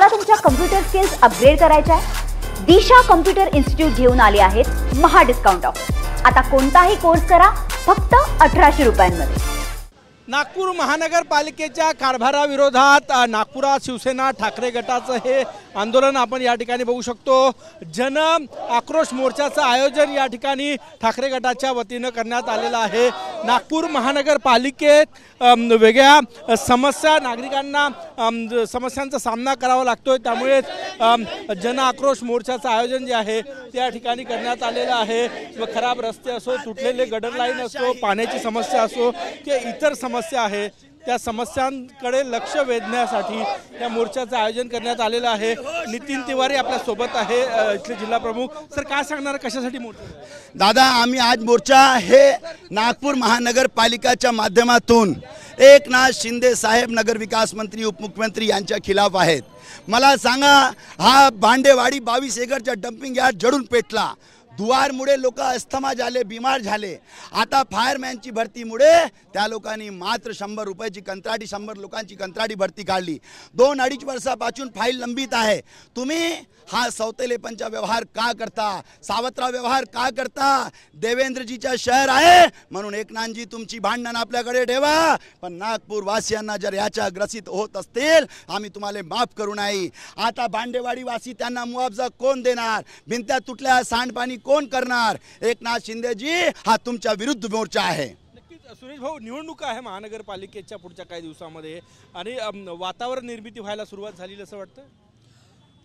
तुम्हाला तुमच्या computer skills upgrade करायच्या आहे? दिशा कम्प्युटर इन्स्टिट्यूट घेऊन आले आहेत महा डिस्काउंट ऑफर। आता कोणताही कोर्स करा फक्त 1800 रुपयांमध्ये। नागपूर महानगरपालिकेच्या कारभाराविरोधात नागपुरात शिवसेना ठाकरे गटाचं हे आंदोलन आपण या ठिकाणी बघू शकतो। जन आक्रोश मोर्चाचं आयोजन या ठिकाणी ठाकरे गटाच्या वतीनं करण्यात आलेलं आहे। नागपूर महानगरपालिकेत वेगळ्या समस्या नागरिकांना समस्यांचा सामना करावा लागतोय, त्यामुळे जन आक्रोश मोर्चाचं आयोजन जे आहे त्या ठिकाणी करण्यात आलेलं आहे। खराब रस्ते असो, तुटलेले गटर लाईन असो, पाण्याची समस्या असो किंवा इतर समस्या आहे, त्या समस्यांकडे लक्ष वेधण्यासाठी या मोर्चाचं आयोजन करण्यात आलेलं आहे। नितीन तिवारी आपल्या सोबत आहे, इथले जिल्हा प्रमुख। सर, काय सांगणार कशासाठी मोर्चा? दादा, आम्ही आज मोर्चा हे नागपूर महानगरपालिकेच्या माध्यमातून एकनाथ शिंदे साहेब नगर विकास मंत्री उपमुख्यमंत्री यांच्या खिलाफ आहेत। मला सांगा, हा भांडेवाडी 22 एकरचा डंपिंग यार्ड जडून पेटला, दुवारमुळे लोक अस्थमा झाले, बिमार झाले। आता फायरमॅनची भरतीमुळे त्या लोकांनी मात्र 100 रुपयाची कंत्राटी, 100 लोकांची कंत्राटी भरती काढली। 2-2.5 वर्षापासून फाईल लंबित आहे। तुम्ही हा सौतेलेपनचा व्यवहार का करता? सावत्रा व्यवहार का करता? देवेंद्रजीचा शहर आहे म्हणून एकनाथजी तुमची भांडण आपल्याकडे ठेवा, पण नागपूर वासियांना जर याच्या ग्रसित होत असतील आम्ही तुम्हाला माफ करू नाही। आता भांडेवाडी वासी त्यांना मुआवजा कोण देणार? भिंत्या तुटल्या, सांडपाणी कोण करणार? एकनाथ शिंदेजी, हा तुमच्या विरुद्ध मोर्चा आहे। सुरेश भाऊ, निवडणूक आहे महानगरपालिकेच्या पुढच्या काही दिवसामध्ये आणि वातावरण निर्मिती व्हायला सुरुवात झाली असं वाटतं?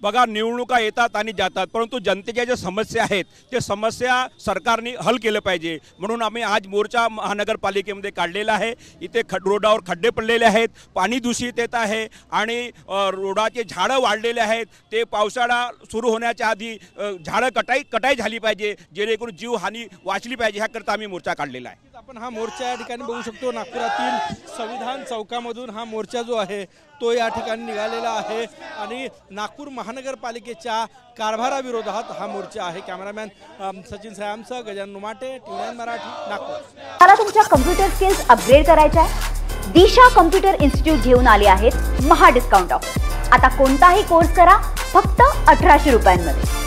बघा, निवडणुका येतात आणि जातात, परंतु जनतेच्या ज्या समस्या आहेत ते समस्या सरकारने हल केलं पाहिजे, म्हणून आम्ही आज मोर्चा महानगरपालिकेमध्ये काढलेला आहे। इथे रोडावर खड्डे पडलेले आहेत, पाणी दूषित येत आहे आणि रोडाचे झाडं वाढलेले आहेत। ते पावसाळा सुरू होण्याच्या आधी झाडं कटाई झाली पाहिजे, जेणेकरून जीवहानी वाचली पाहिजे, ह्याकरता आम्ही मोर्चा काढलेला आहे। आपण हा मोर्चा या ठिकाणी बघू शकतो। नागपुरातील संविधान चौकामधून हा मोर्चा जो आहे तो या ठिकाणी निघालेला आहे आणि नागपूर महानगरपालिकेच्या कारभाराविरोधात हा मोर्चा आहे। कॅमेरामॅन सचिन सयामसह गजानन नुमाटे, TV9 मराठी, नागपूर। तुम्हाला तुमच्या कम्प्युटर स्किल्स अपग्रेड करायच्या आहे? दिशा कम्प्युटर इन्स्टिट्यूट घेऊन आले आहेत महा डिस्काउंट ऑफर। आता कोणताही कोर्स करा फक्त 1800 रुपयांमध्ये।